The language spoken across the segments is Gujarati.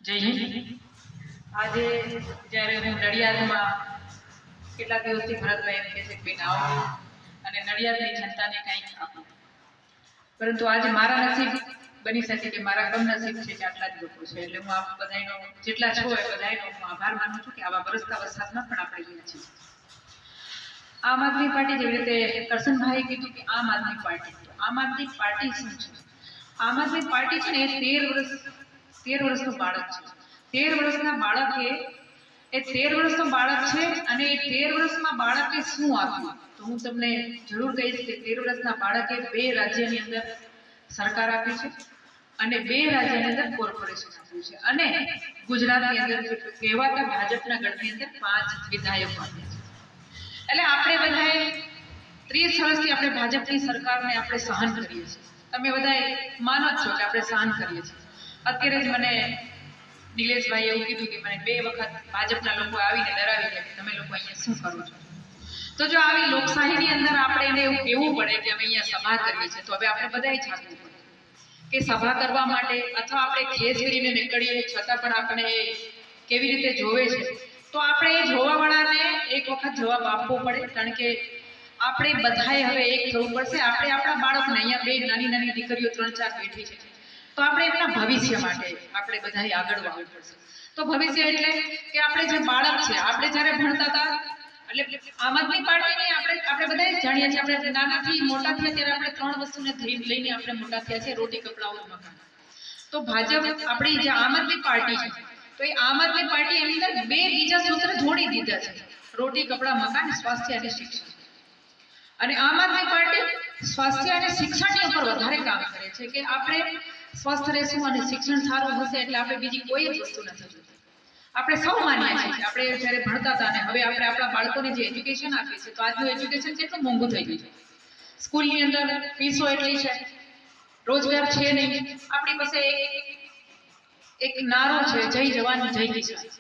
જય હિન્દ। આજે જ્યારે હું નડિયાદમાં કેટલા દિવસથી ભરતભાઈ એમ કહે છે કે બેન આવો અને નડિયાદની જનતાને કંઈક આપો, પરંતુ આજે મારા નસીબ બની શકે કે મારા કમનસીબ છે કે આટલા જ લોકો છે, એટલે હું આપ બધાનો જેટલા છો એ બધાનો હું આભાર માનું છું કે આવા વરસતા વરસાદમાં પણ આપણે અહીંયા છીએ। આમ આદમી પાર્ટી, જેવી રીતે કરશનભાઈએ કીધું કે આમ આદમી પાર્ટી શું છે? આમ આદમી પાર્ટી છે ને એ 13 વર્ષનું બાળક છે। 13 વર્ષના બાળકે એ 13 વર્ષનું બાળક છે અને એ 13 વર્ષમાં બાળકે શું આપ્યું તો હું તમને જરૂર કહીશ કે 13 વર્ષના બાળકે 2 રાજ્યની અંદર સરકાર આપી છે અને 2 રાજ્યની અંદર કોર્પોરેશન આપ્યું છે અને ગુજરાતની અંદર કહેવાતા ભાજપના ગઢની અંદર 5 વિધાયકો આપ્યા છે। એટલે આપણે બધાએ 30 વર્ષથી આપણે ભાજપની સરકારને આપણે સહન કરીએ છીએ। તમે બધાએ માનો જ છો કે આપણે સહન કરીએ છીએ। અત્યારે જ મને નિલેશભાઈ એવું કીધું કે મને 2 વખત ભાજપના લોકો આવીને ડરાવી ગયા કે તમે લોકો અહીંયા શું કરો છો। તો જો આવી લોકશાહીની અંદર આપણે એને એવું કહેવું પડે કે અમે અહીંયા સભા કરીએ છીએ, તો હવે આપણે બધાએ જાગવું પડે કે સભા કરવા માટે અથવા આપણે ખેસ કરીને નીકળીએ છતાં પણ આપણે કેવી રીતે જોવે છે, તો આપણે એ જોવાવાળાને એક વખત જવાબ આપવો પડે, કારણ કે આપણે બધાએ હવે એક થવું પડશે। આપણે આપણા બાળકને, અહીંયા 2 નાની દીકરીઓ 3-4 બેઠી છે, તો આપણે એમના ભવિષ્ય માટે આપણે બધાએ આગળ આવવું પડશે। તો ભવિષ્ય એટલે કે આપણે જે બાળક છે, આપણે જ્યારે ભણતા હતા એટલે આમ આદમી પાર્ટીને આપણે બધાએ જાણીએ છીએ, આપણે નાનાથી મોટા થયા ત્યારે આપણે 3 વસ્તુને લઈને આપણે મોટા થયા છે, રોટી, કપડાં और મકાન। તો ભાજપ આપણી જે આમ આદમી પાર્ટી છે, તો એ આમ આદમી પાર્ટી એની અંદર 2 બીજા સૂત્ર જોડી દીધા છે, રોટી, કપડાં, મકાન, સ્વાસ્થ્ય અને શિક્ષણ। અને આમ આદમી પાર્ટી સ્વાસ્થ્ય અને શિક્ષણની ઉપર વધારે કામ કરે છે કે આપણે સ્વસ્થ રહેશું અને શિક્ષણ સારું હશે એટલે આપણે બીજી કોઈ જ વસ્તુ નથી જોઈતી। આપણે સૌ માનીએ છીએ કે આપણે જ્યારે ભણતા હતા અને હવે આપણે આપણા બાળકોને જે એજ્યુકેશન આપીએ છીએ, તો આજનું એજ્યુકેશન કેટલું મોંઘું થઈ ગયું છે। સ્કૂલની અંદર ફીસો એટલી છે, રોજગાર છે નહીં। આપણી પાસે એક નારો છે, જય જવાન જય કિસાન।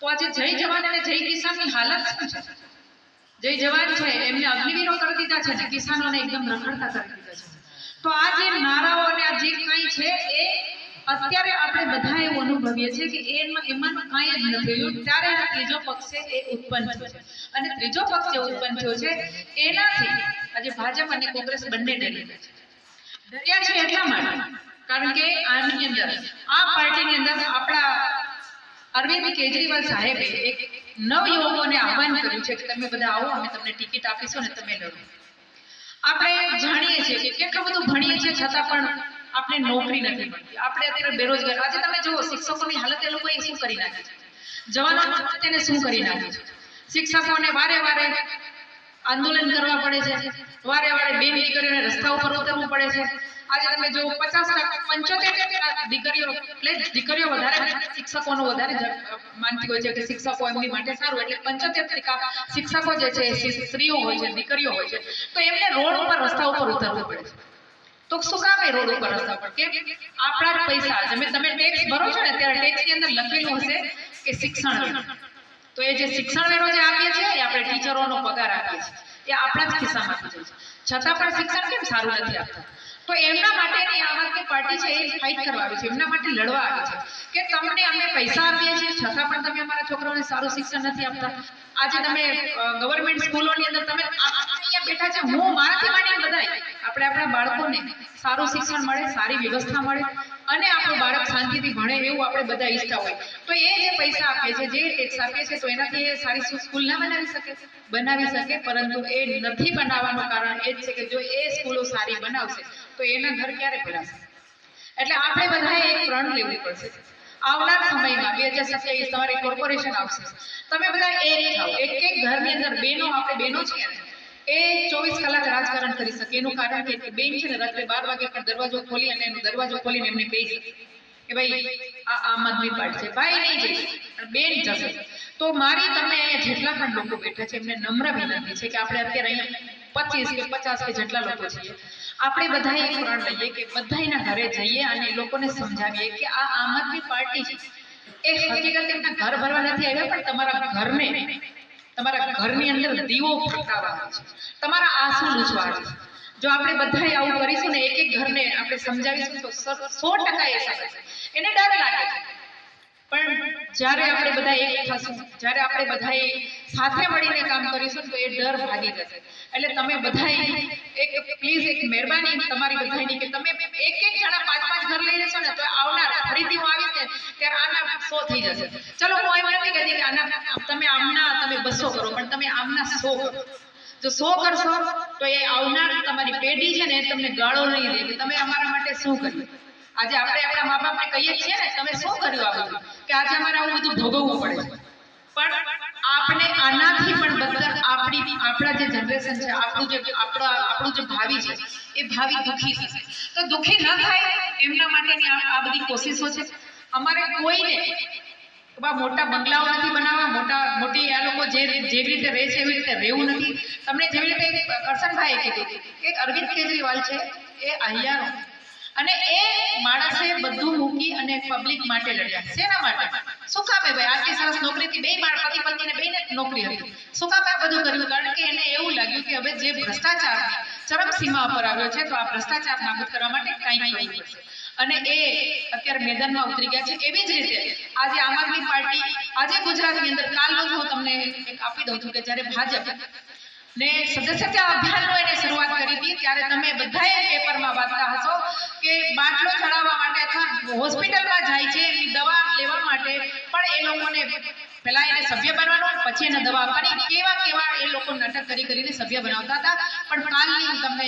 તો આજે જય જવાન અને જય કિસાનની હાલત શું છે? જય જવાન છે એમને અગ્નિવીરો કરી દીધા છે ને કિસાનોને એકદમ રખડતા કરી દીધા છે। તો આ જે નારાઓ અને આ જે કંઈ છે એ અત્યારે આપણે બધા એવું અનુભવીએ છીએ કે એમાં કાંઈ જ નથી થયું, ત્યારે આ ત્રીજો પક્ષ છે એ ઉત્પન્ન થયો છે અને ત્રીજો પક્ષ જે ઉત્પન્ન થયો છે એનાથી આજે ભાજપ અને કોંગ્રેસ બંને ડરી ગયા છે। ડર્યા છે એટલા માટે કારણ કે આની અંદર આ પાર્ટીની અંદર આપણા અરવિંદ કેજરીવાલ સાહેબે એક નવયુવકોને આહ્વાન કર્યું છે કે તમે બધા આવો, અમે તમને ટિકિટ આપીશું અને તમે લડો। આપણે જાણીએ છીએ કે કેટલું બધું ભણીએ છીએ છતાં પણ આપણે નોકરી નથી મળતી। આપણે અત્યારે બેરોજગાર, આજે તમે જુઓ શિક્ષકોની હાલત એ લોકોએ શું કરી નાખી છે, જવાનો તેને શું કરી નાખી છે। શિક્ષકોને વારે આંદોલન કરવા પડે છે, વારે બેન દીકરીઓને રસ્તા ઉપર ઉતરવું પડે છે। આજે તમે જો 75% દીકરીઓ વધારે શિક્ષકોનો વધારે માનતી હોય છે કે શિક્ષકો એમની માટે સારું, એટલે 75% શિક્ષકો જે છે સ્ત્રીઓ હોય છે, દીકરીઓ હોય છે, તો એમને રોડ ઉપર રસ્તા ઉપર ઉતરવું પડે છે। તો શું કામ એ રોડ ઉપર રસ્તા પર? કેમ? આપણા જ પૈસા, તમે ટેક્સ ભરો છો ને ત્યારે ટેક્સની અંદર લખેલું હશે કે શિક્ષણ વેરો, તો એ જે શિક્ષણ વેરો જે આપીએ છીએ એ આપણે ટીચરોનો પગાર આપીએ છીએ, એ આપણા જ ખિસ્સામાંથી જાય છે, છતાં પણ શિક્ષણ કેમ સારું નથી આપતા? તો એમના માટેની આમ આદમી પાર્ટી છે એ ફાઇટ કરવા આવી છે, એમના માટે લડવા આવી છે કે તમને અમે પૈસા આપીએ છીએ છતાં પણ તમે અમારા છોકરાઓને સારું શિક્ષણ નથી આપતા। આજે તમે ગવર્મેન્ટ સ્કૂલોની અંદર તમે અહીંયા બેઠા છે, હું મારાથી માંડીને બધાય આપણે આપણા બાળકોને સારું શિક્ષણ મળે, સારી વ્યવસ્થા મળે અને આપણું બાળક શાંતિથી ભણે એવું આપણે બધા ઈચ્છતા હોય, તો એ જે પૈસા આપીએ છીએ, જે ટેક્સ આપીએ છીએ, તો એનાથી એ સારી સ્કૂલ ના બનાવી શકે, પરંતુ એ નથી બનાવવાનું કારણ એ જ છે કે જો એ સ્કૂલો સારી બનાવશે તો એના ઘર ક્યારે ભરાશે? એટલે આપણે બધાએ એક પ્રણ લેવું પડશે। આવનાર સમયમાં 2027 તમારી કોર્પોરેશન આવશે, તમે બધા એક થાઓ, એક ઘરની અંદર બહેનો, આપણે બહેનો છીએ ને એ 24 કલાક રાજકારણ કરી શકે। એનું કારણ કે બેન છે ને રાત્રે 12 વાગે પણ દરવાજો ખોલી અને એનો દરવાજો ખોલીને એમને કહી શકે કે ભાઈ આ આમ આદમી પાર્ટી છે, ભાઈ નહીં જઈ પણ બેન જશે। તો મારી તમે અહીંયા જેટલા પણ લોકો બેઠા છે એમને નમ્ર વિનંતી છે કે આપણે અત્યારે અહીંયા 25 કે 50 કે જેટલા લોકો છીએ, આપણે બધા એક પ્રણ લઈએ કે બધાના ઘરે જઈએ અને એ લોકોને સમજાવીએ કે આ આમ આદમી પાર્ટી છે એ હકીકત એમના ઘર ભરવા નથી આવ્યા, પણ તમારા ઘરને, તમારા ઘરની અંદર દીવો પ્રગટાવવા આવે છે, તમારા આંસુ લૂછવા આવે છે। જો આપણે બધાએ આવું કરીશું ને, એક ઘરને આપણે સમજાવીશું તો 100% એ સમજશે। એને ડર લાગે છે જ્યારે આપણે બધા એક થશું, જ્યારે આપણે બધાએ સાથે મળીને કામ કરીશું તો એ ડર ભાગી જશે. એટલે તમે બધાએ એક પ્લીઝ એક મહેરબાની તમારી બધાની કે તમે એક એક જણા 5-5 ઘર લઈ લેશો ને તો આવનાર ફરીથી હું આવીશ ને ત્યારે આના 100 થઈ જશે. ચલો હું એમ નથી કહેતી કે આના તમે 200 કરો, પણ તમે આમના 100 કરો. જો 100 કરશો તો એ આવનાર તમારી પેઢી છે ને તમને ગાળો નહીં દે કે તમે અમારા માટે શું કર્યું. આજે આપણે આપણા મા બાપને કહીએ છીએ ને તમે શું કર્યું આ બધું, કે આજે અમારે આવું બધું ભોગવવું પડે છે. પણ આપણે આનાથી પણ બદતર આપણા જે જનરેશન છે, આપણું જે ભાવિ છે એ ભાવિ દુઃખી થશે. તો દુઃખી ન થાય એમના માટેની આ બધી કોશિશો છે. અમારે કોઈને મોટા બંગલાઓ નથી બનાવવા, મોટી આ લોકો જેવી રીતે રહે છે એવી રીતે રહેવું નથી. તમને જેવી રીતે કરશનભાઈએ કીધું કે અરવિંદ કેજરીવાલ છે એ અહિયારો, અને એ માણસે બધું મૂકી અને પબ્લિક માટે લડ્યા. શેના માટે? શું કામે ભાઈ આટલી સરસ નોકરીથી બે પતિ પત્નીને બેને નોકરી હતી, શું કામે આ બધું કર્યું? કારણ કે એને એવું લાગ્યું કે હવે જે ભ્રષ્ટાચારની ચરમસીમા પર આવ્યો છે તો આ ભ્રષ્ટાચાર નાબૂદ કરવા માટે કંઈક કરવું પડશે. અને એ અત્યારે મેદાનમાં ઉતરી ગયા છે. એવી જ રીતે આજે આમ આદમી પાર્ટી આજે ગુજરાતની અંદર કાલનું હું તમને એક આપી દઉં છું કે જ્યારે ભાજપ ને સદસ્યતા અભિયાનનો એને શરૂઆત કરી હતી ત્યારે તમે બધાએ પેપરમાં વાંચતા હશો કે બાટલો ચડાવવા માટે અથવા હોસ્પિટલમાં જાય છે એની દવા લેવા માટે પણ એ લોકોને પહેલા એને સભ્ય બનવાનું, પછી એને દવા આપવાની, કેવા એ લોકો નાટક કરીને સભ્ય બનાવતા હતા. પણ કાલનો તમને